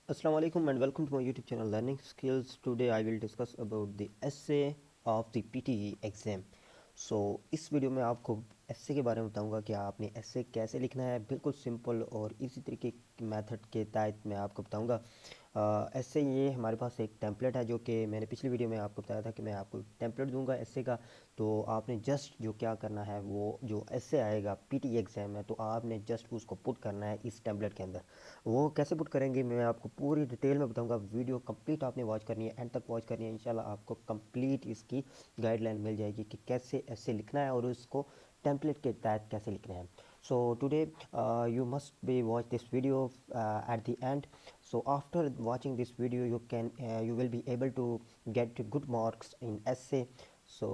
Assalamu alaikum and welcome to my YouTube channel Learning Skills. Today I will discuss about the essay of the PTE exam. इस video में आपको essay के बारे में बताऊंगा कि आपने essay कैसे लिखना है, बिल्कुल सिंपल और इसी तरीके के मेथड के तहत मैं आपको बताऊंगा। essay ये हमारे पास एक टेम्पलेट है जो कि मैंने पिछली वीडियो में आपको बताया था कि मैं आपको टेम्पलेट दूंगा essay का। तो आपने जस्ट जो क्या करना है, वो जो essay आएगा PTE एग्ज़ाम में, तो आपने जस्ट उसको पुट करना है इस टेम्पलेट के अंदर। वो कैसे पुट करेंगे मैं आपको पूरी डिटेल में बताऊंगा। वीडियो कंप्लीट आपने वॉच करनी है, एंड तक वॉच करनी है। इंशाल्लाह आपको कंप्लीट इसकी गाइडलाइन मिल जाएगी कि कैसे ऐसे लिखना है और उसको टेम्पलेट के तहत कैसे लिखना है। So today you must be watch this video at the end. So after watching this video you will be able to get good marks in essay. So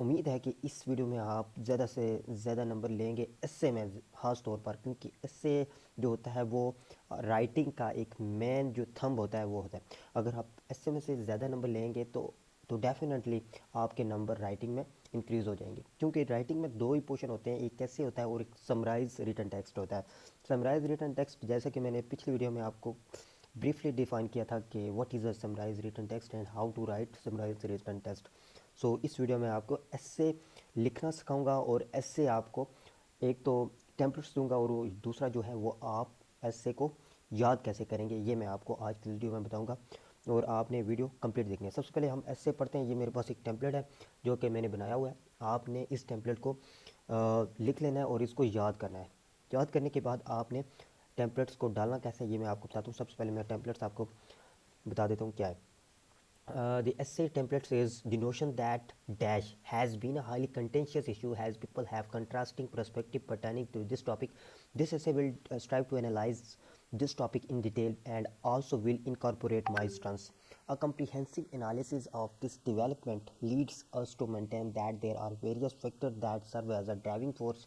उम्मीद है कि इस वीडियो में आप ज़्यादा से ज़्यादा नंबर लेंगे एस्से में, ख़ास तौर पर, क्योंकि एस्से जो होता है वो राइटिंग का एक मेन जो थंब होता है वो होता है। अगर आप एस्से में से ज़्यादा नंबर लेंगे तो डेफिनेटली आपके नंबर राइटिंग में इंक्रीज़ हो जाएंगे, क्योंकि राइटिंग में दो ही पोर्शन होते हैं, एक कैसे होता है और एक समराइज रिटन टेक्स्ट होता है। समराइज रिटन टेक्स्ट, जैसे कि मैंने पिछली वीडियो में आपको ब्रीफली डिफाइन किया था कि what is a summarize written text and how to write summarize written text. इस वीडियो में आपको ऐसे लिखना सिखाऊंगा और ऐसे आपको एक तो टेम्पलेट्स दूंगा और दूसरा जो है वो आप ऐसे को याद कैसे करेंगे ये मैं आपको आज की वीडियो में बताऊंगा। और आपने वीडियो कंप्लीट देखनी है। सबसे पहले हम ऐसे पढ़ते हैं। ये मेरे पास एक टेम्पलेट है जो कि मैंने बनाया हुआ है। आपने इस टेम्पलेट को लिख लेना है और इसको याद करना है। याद करने के बाद आपने टेम्पलेट्स को डालना कैसे ये मैं आपको बताता हूँ। सबसे पहले मैं टेम्पलेट्स आपको बता देता हूँ क्या है। The essay template says the notion that dash has been a highly contentious issue as people have contrasting perspective pertaining to this topic. This essay will strive to analyze this topic in detail and also will incorporate my stance. A comprehensive analysis of this development leads us to maintain that there are various factors that serve as a driving force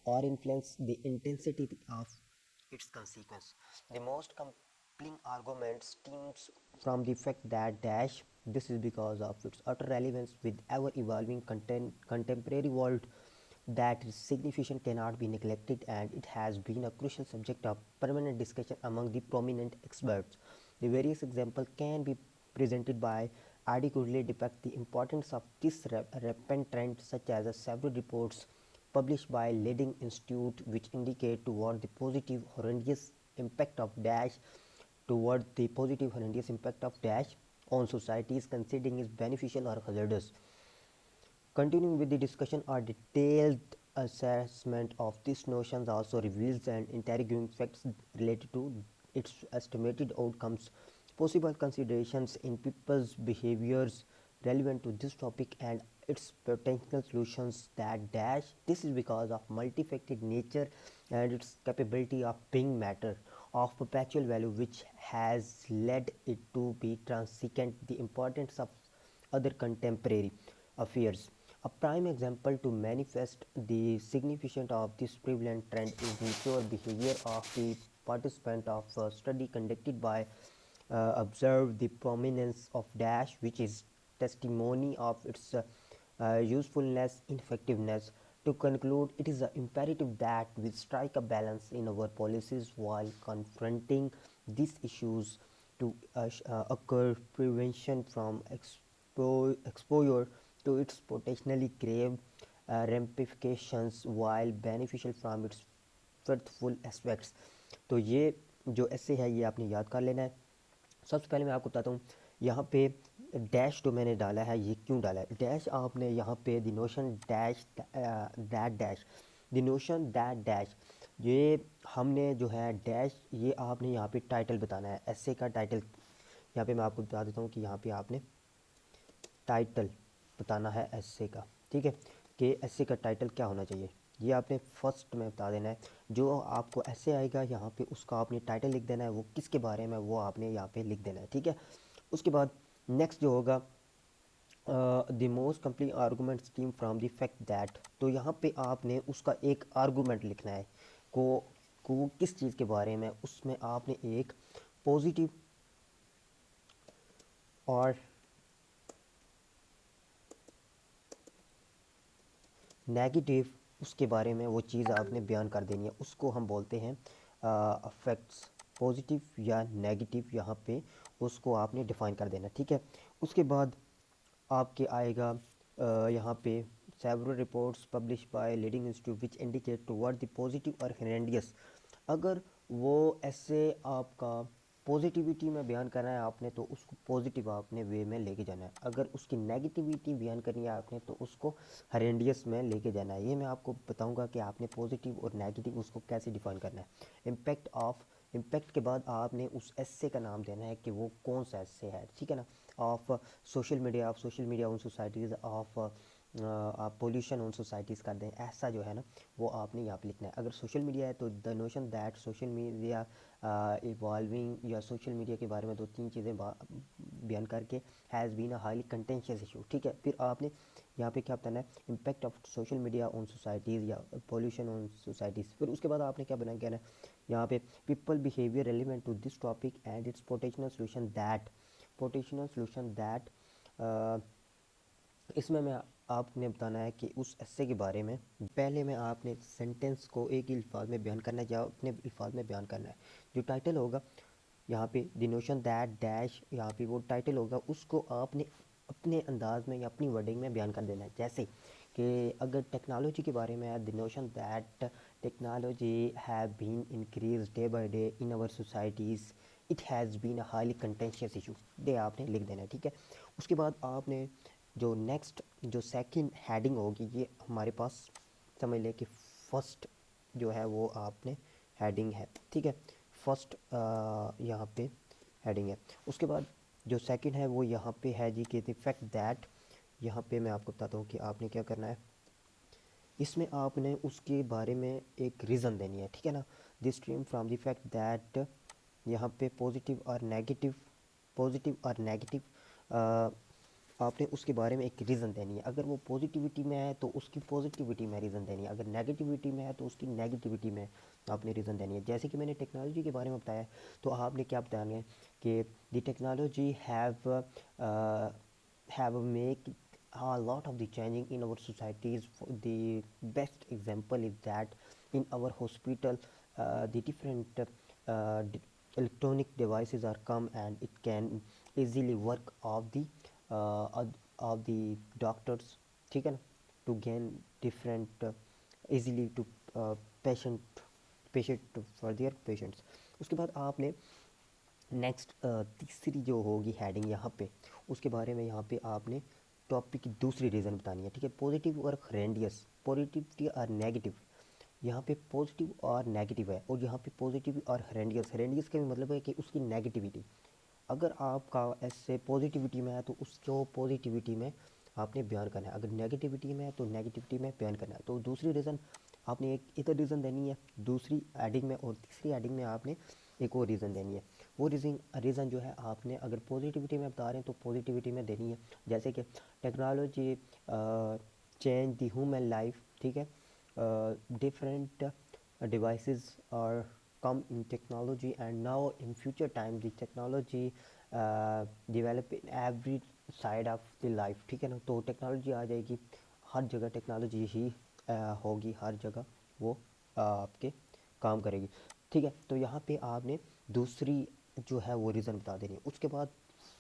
or influence the intensity of its consequence. The most compelling argument stems from the fact that dash this is because of its utter relevance with ever evolving contemporary world, that its significance cannot be neglected and it has been a crucial subject of permanent discussion among the prominent experts. The various examples can be presented by adequately depict the importance of this rampant trend, such as several reports published by leading institute which indicate toward the positive horrendous impact of dash toward the positive horrendous impact of dash on societies, considering is beneficial or hazardous. Continuing with the discussion, a detailed assessment of these notions also reveals and interrogating facts related to its estimated outcomes, possible considerations in people's behaviors relevant to this topic, and its potential solutions. That dash this is because of multifaceted nature and its capability of being matter of perpetual value, which has led it to be transcendent the importance of other contemporary affairs. A prime example to manifest the significance of this prevalent trend is the pure behavior of the participant of a study conducted by observe the prominence of dash, which is testimony of its usefulness and effectiveness. To conclude, it is imperative that we strike a balance in our policies while confronting these issues to occur prevention from exposure to its potentially grave ramifications while beneficial from its fruitful aspects. तो ये जो ऐसे है ये आपने याद कर लेना है। सबसे पहले मैं आपको बताता हूँ यहाँ पे डैश जो मैंने डाला है ये क्यों डाला है। डैश आपने यहाँ पे the notion dash that dash the notion that dash ये हमने जो है डैश ये आपने यहाँ पे टाइटल बताना है। ऐसे का टाइटल यहाँ पे मैं आपको बता देता हूँ कि यहाँ पे आपने टाइटल बताना है ऐसे का, ठीक है, कि ऐसे का टाइटल क्या होना चाहिए ये आपने फर्स्ट में बता देना है। जो आपको ऐसे आएगा यहाँ पे उसका आपने टाइटल लिख देना है, वो किसके बारे में वो आपने यहाँ पे लिख देना है, ठीक है। उसके बाद नेक्स्ट जो होगा the most complete argument steam from the fact that, तो यहाँ पे आपने उसका एक आर्गूमेंट लिखना है को किस चीज़ के बारे में, उसमें आपने एक पॉजिटिव और नेगेटिव उसके बारे में वो चीज़ आपने बयान कर देनी है। उसको हम बोलते हैं फैक्ट्स, पॉजिटिव या नेगेटिव यहाँ पे उसको आपने डिफाइन कर देना, ठीक है। उसके बाद आपके आएगा यहाँ पे several reports publish by leading institute which indicate toward the positive और हॉरेंडियस। अगर वो ऐसे आपका पॉजिटिविटी में बयान करना है आपने तो उसको पॉजिटिव आपने वे में लेके जाना है, अगर उसकी नेगेटिविटी बयान करनी है आपने तो उसको हॉरेंडियस में लेके जाना है। ये मैं आपको बताऊंगा कि आपने पॉजिटिव और नेगेटिव उसको कैसे डिफाइन करना है। इम्पैक्ट के बाद आपने उस एस्से का नाम देना है कि वो कौन सा एस्से है, ठीक है ना। Of social media on societies of आप पोल्यूशन ऑन सोसाइटीज़ कर दें, ऐसा जो है ना वो आपने यहाँ पे लिखना है। अगर सोशल मीडिया है तो the notion that social media evolving, या सोशल मीडिया के बारे में 2-3 चीज़ें बयान करके has been a highly contentious issue, ठीक है। फिर आपने यहाँ पे क्या बताना है, impact of social media on societies या पोल्यूशन ऑन सोसाइटीज़। फिर उसके बाद आपने क्या बना कहना है यहाँ पे people behaviour relevant to this topic and its potential solution that. इसमें मैं आपने बताना है कि उस एस्से के बारे में पहले में आपने सेंटेंस को एक ही अल्फाज में बयान करना है या अपने अल्फाज में बयान करना है। जो टाइटल होगा यहाँ पे द नोशन दैट डैश, यहाँ पे वो टाइटल होगा उसको आपने अपने अंदाज में या अपनी वर्डिंग में बयान कर देना है। जैसे कि अगर टेक्नोलॉजी के बारे में है the notion that technology have been increase day by day in our societies, it has been a highly contentious issue, डे आपने लिख देना है, ठीक है। उसके बाद आपने जो नेक्स्ट जो सेकंड हेडिंग होगी ये हमारे पास समझ लें कि फर्स्ट जो है वो आपने हेडिंग है, ठीक है। फर्स्ट यहाँ पे हेडिंग है। उसके बाद जो सेकंड है वो यहाँ पे है जी कि द फैक्ट दैट, यहाँ पे मैं आपको बताता हूँ कि आपने क्या करना है। इसमें आपने उसके बारे में एक रीज़न देनी है, ठीक है ना। This stream from the fact that, यहाँ पे पॉजिटिव और नेगेटिव आपने उसके बारे में एक रीज़न देनी है। अगर वो पॉजिटिविटी में है तो उसकी पॉजिटिविटी में रीज़न देनी है, अगर नेगेटिविटी में है तो उसकी नेगेटिविटी में आपने रीज़न देनी है। जैसे कि मैंने टेक्नोलॉजी के बारे में बताया तो आपने क्या बताना है कि the technology have make a lot of the changing in our societies. The best example is that in our hospital the different electronic devices are come and it can easily work of the doctors, ठीक है ना, to gain different easily to patient for their patients। उसके बाद आपने next तीसरी जो होगी heading यहाँ पे उसके बारे में यहाँ पे आपने टॉपिक की दूसरी रीज़न बतानी है, ठीक है। पॉजिटिव और हॉरेंडियस, पॉजिटिविटी और नेगेटिव, यहाँ पे पॉजिटिव और नेगेटिव है और यहाँ पे पॉजिटिव और हॉरेंडियस का भी मतलब है कि उसकी नेगेटिविटी। अगर आपका ऐसे पॉजिटिविटी में है तो उसको पॉजिटिविटी में आपने बयान करना है, अगर नेगेटिविटी में है तो नेगेटिविटी में बयान करना है। तो दूसरी रीज़न आपने एक इधर रीज़न देनी है दूसरी एडिंग में, और तीसरी एडिंग में आपने एक और रीज़न देनी है। वो रीज़न जो है आपने अगर पॉजिटिविटी में बता रहे हैं तो पॉजिटिविटी में देनी है। जैसे कि technology change the human life, ठीक है। Different devices are come in technology and now in future time the technology develop in every side of the life, ठीक है ना। तो टेक्नोलॉजी आ जाएगी हर जगह, टेक्नोलॉजी ही होगी हर जगह, वो आपके काम करेगी, ठीक है। तो यहाँ पे आपने दूसरी जो है वो रीज़न बता देनी है। उसके बाद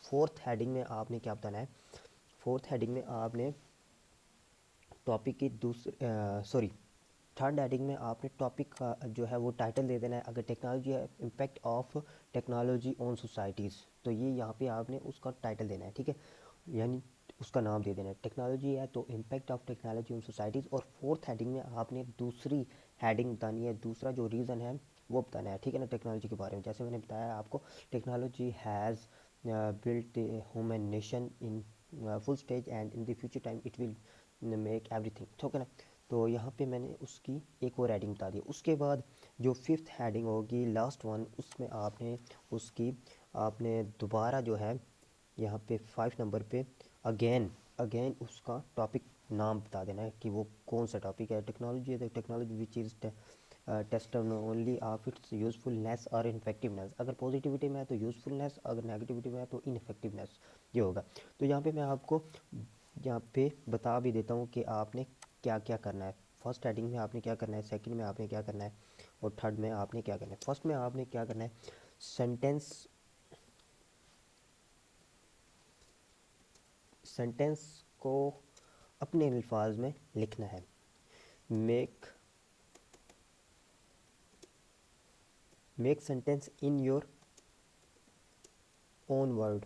फोर्थ हेडिंग में आपने क्या बताना है, फोर्थ हेडिंग में आपने टॉपिक की थर्ड हेडिंग में आपने टॉपिक का जो है वो टाइटल दे देना है। अगर टेक्नोलॉजी है impact of technology on societies, तो ये यहाँ पे आपने उसका टाइटल देना है, ठीक है, यानी उसका नाम दे देना है। टेक्नोलॉजी है तो impact of technology on societies. और फोर्थ हेडिंग में आपने दूसरी हेडिंग बतानी है, दूसरा जो रीज़न है वो बताना है, ठीक है ना, टेक्नोलॉजी के बारे में। जैसे मैंने बताया आपको technology has built human nation in full stage and in the future time it will make everything, ठीक है ना। तो यहाँ पे मैंने उसकी एक और हेडिंग बता दी। उसके बाद जो फिफ्थ हेडिंग होगी लास्ट वन, उसमें आपने उसकी आपने दोबारा जो है यहाँ पे 5 नंबर पे अगेन उसका टॉपिक नाम बता देना है कि वो कौन सा टॉपिक है। टेक्नोलॉजी है तो technology which is tester only of its usefulness और इनफेक्टिवनेस। अगर पॉजिटिविटी में है तो यूज़फुलनेस, अगर नेगेटिविटी में है तो इनफेक्टिवनेस, ये होगा। तो यहाँ पे मैं आपको यहाँ पे बता भी देता हूँ कि आपने क्या क्या करना है। फर्स्ट हेडिंग में आपने क्या करना है, सेकंड में आपने क्या करना है और थर्ड में आपने क्या करना है। फर्स्ट में आपने क्या करना है, सेंटेंस को अपने अल्फाज में लिखना है। Make sentence in your own word,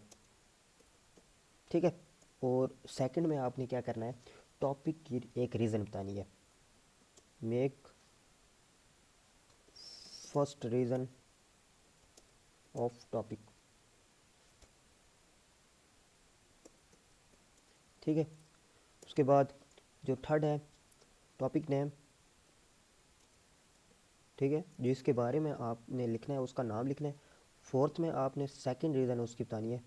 ठीक है। और सेकंड में आपने क्या करना है, टॉपिक की एक रीज़न बतानी है। Make first reason of topic, ठीक है। उसके बाद जो थर्ड है टॉपिक नेम, ठीक है, जिसके बारे में आपने लिखना है उसका नाम लिखना है। फोर्थ में आपने सेकंड रीज़न उसकी बतानी है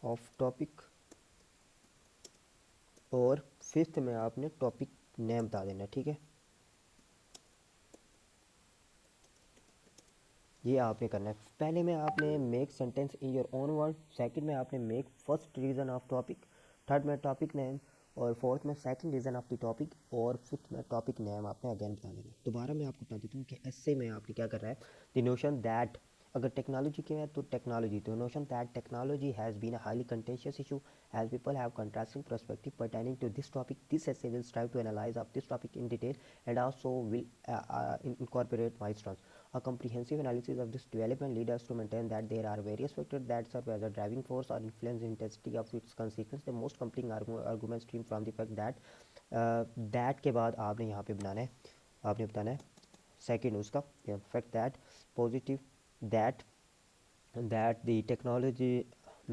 ऑफ टॉपिक, और फिफ्थ में आपने टॉपिक नेम बता देना, ठीक है। ये आपने करना है। पहले में आपने make sentence in your own word, second में आपने make first reason of topic, third में टॉपिक नेम, और फोर्थ में second reason of the topic, और फिफ्थ में टॉपिक नेम आपने अगेन बता देना। दोबारा मैं आपको बता देता हूँ कि ऐसे में आपने क्या करना है। द नोशन दैट, अगर टेक्नोलॉजी की है तो टेक्नोलॉजी, तो notion that technology has been a highly contentious issue as people have contrasting perspective pertaining to this topic. This essay will strive to analyze of this topic in detail and also will incorporate milestones. A comprehensive analysis of this development leads us to maintain that there are various factors that serve as a driving force or influence the intensity of its consequence. The most compelling argument stream from the fact that that के बाद आपने यहाँ पे बनाना है, आपने बताना है second उसका fact that positive that the technology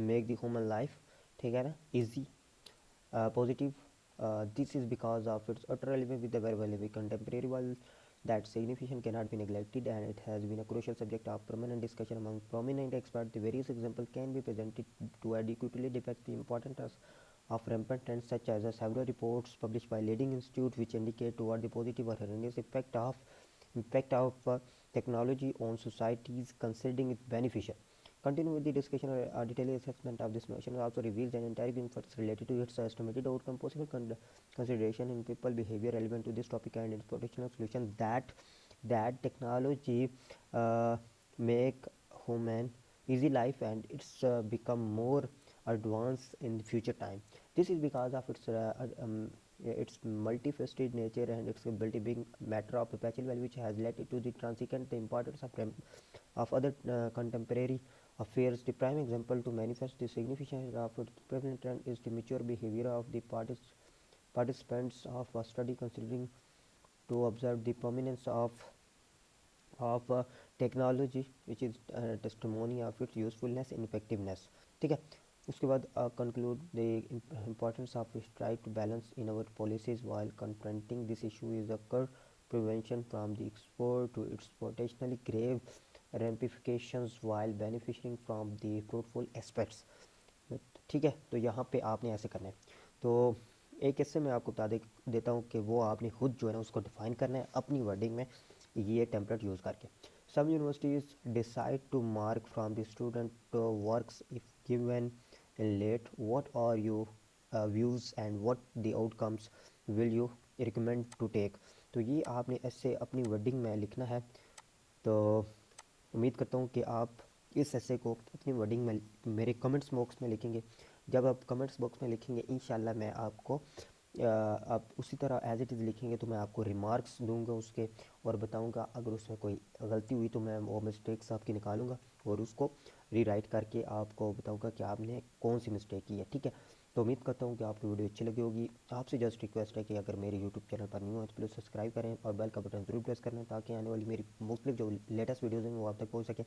make the human life, ठीक है ना, easy, positive, this is because of its utter relevance with the very valuable contemporary world. That significance cannot be neglected and it has been a crucial subject of permanent discussion among prominent experts. The various examples can be presented to adequately depict the importance of rampant trends such as several reports published by leading institutes which indicate toward the positive or erroneous impact of technology on societies considering it beneficial. Continue with the discussion or detailed assessment of this notion also reveals an entire inference related to its estimated outcome, possible consideration in people behavior relevant to this topic and its potential solution. That technology make human easy life and it's become more advanced in the future time. This is because of its multifaceted nature and its ability being matter of perpetual value, which has led to the transcendent the importance of other contemporary affairs. The prime example to manifest the significance of its prevalent trend is the mature behavior of the participants of a study, considering to observe the prominence of technology, which is testimony of its usefulness and effectiveness, ठीक है। उसके बाद conclude the importance of strike to balance in our policies while confronting this issue is occur prevention from the export to its potentially grave ramifications while benefiting from the fruitful aspects, ठीक है। तो यहाँ पे आपने ऐसे करना है। तो एक हिस्से में आपको बता देता हूँ कि वो आपने खुद जो है ना उसको डिफाइन करना है अपनी वर्डिंग में ये टेम्पलेट यूज़ करके। Some universities decide to mark from the student works if given let what are you views and what the outcomes will you recommend to take. तो ये आपने ऐसे अपनी वर्डिंग में लिखना है। तो उम्मीद करता हूँ कि आप इस ऐसे को अपनी वर्डिंग में मेरे कमेंट्स बॉक्स में लिखेंगे। जब आप कमेंट्स बॉक्स में लिखेंगे इंशाल्लाह मैं आपको आप उसी तरह एज इट इज़ लिखेंगे तो मैं आपको रिमार्क्स दूंगा उसके और बताऊंगा। अगर उसमें कोई गलती हुई तो मैं वो मिस्टेक्स आपकी निकालूंगा और उसको रीराइट करके आपको बताऊंगा कि आपने कौन सी मिस्टेक की है, ठीक है। तो उम्मीद करता हूँ कि आपकी वीडियो अच्छी लगी होगी। आपसे जस्ट रिक्वेस्ट है कि अगर मेरे यूट्यूब चैनल पर न्यू हो तो प्लीज़ सब्सक्राइब करें और बेल का बटन ज़रूर प्रेस करें ताकि आने वाली मेरी मुख्तलिफ जो लेटेस्ट वीडियोज़ हैं वो आप तक पहुँच सके।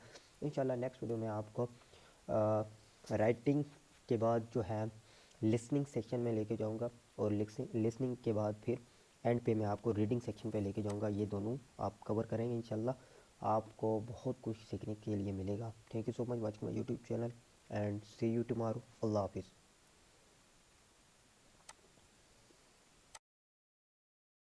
इंशाल्लाह नेक्स्ट वीडियो में आपको राइटिंग के बाद जो है लिसनिंग सेक्शन में लेके जाऊंगा और लिसनिंग के बाद फिर एंड पे मैं आपको रीडिंग सेक्शन पे लेके जाऊंगा। ये दोनों आप कवर करेंगे इंशाल्लाह। आपको बहुत कुछ सीखने के लिए मिलेगा। Thank you so much watching my YouTube channel and see you tomorrow. अल्लाह हाफिज़।